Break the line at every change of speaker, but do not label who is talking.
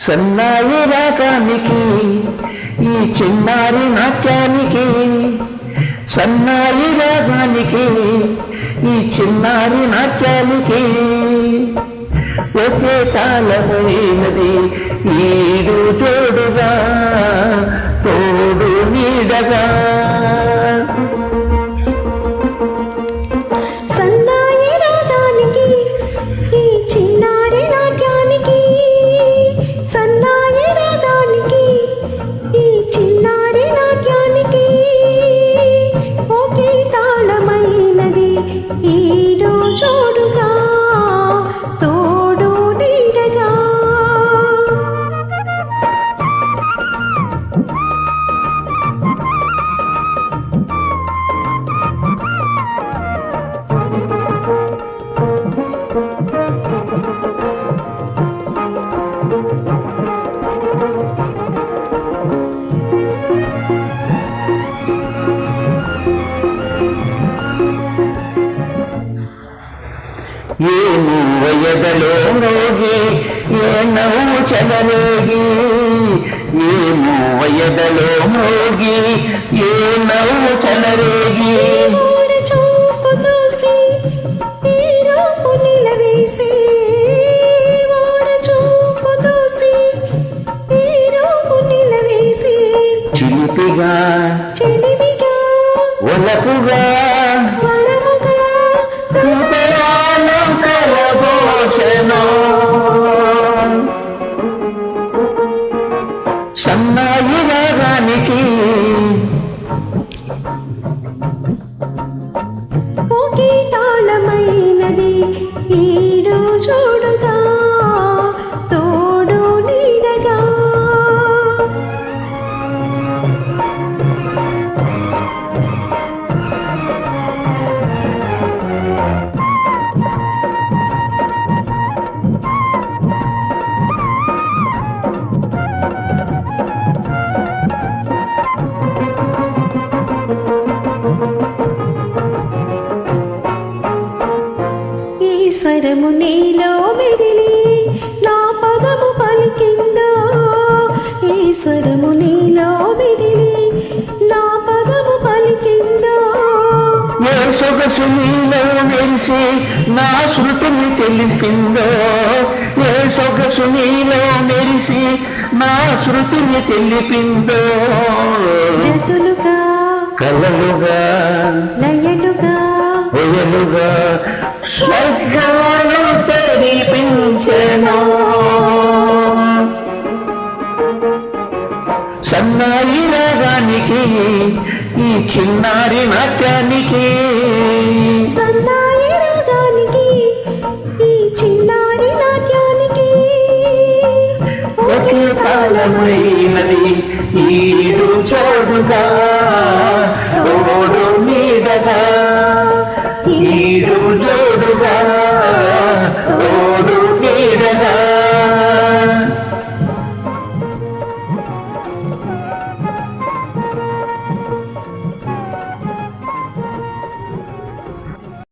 సన్నాయి రాగానికి ఈ చిన్నారి నాట్యానికి, సన్నాయి రాగానికి ఈ చిన్నారి నాట్యానికి ఒకే తాళమైనది ఈడు తోడుగా తోడు నీడగా.
సన్నాయి రాగానికి ఈ చిన్నారి నాట్యానికి, సన్నాయి రాగానికి ఈ చిన్నారి నాట్యానికి ఒకే తాళమైనది ఈడు జోడుగా తోడు నీడగా.
ఏ మూవయదలో మోగి ఏ నవ్వు చెలరేగి, ఏ మూవయదలో మోగి ఏ నవ్వు చెలరేగి.
చూపు తోసి ఈ రూపు నిలవేసి, చూపు తోసి ఈ రూపు నిలవేసి.
చిలిపిగా
చెలిమిగా
ఒలపుగా
వరముగా
హృదయాలు కలబోసెను. సన్నాయి రాగానికి
ఒకే తాళమైనది ఈడు చూడుగా తోడు నీడగా. ఈశ్వరము నీలో మెదిలి నా పదము పలికిందో, ఈశ్వరము నీలో మెదిలి నా పదము పలికిందో.
ఏ సొగసు నీలో మెరిసి నా శృతిని తెలిపిందో, ఏ సొగసు నీలో మెరిసి నా శృతిని తెలిపిందో.
జతులుగా
కలలుగా
లయలుగా
ఒయలుగా స్వర్గాలు తెరిపించెను. సన్నాయి రాగానికి ఈ చిన్నారి నాట్యానికి,
సన్నాయి రాగానికి ఈ చిన్నారి నాట్యానికి
ఒకే తాళమైనది ఈడు చోడుగా తోడు నీడగా.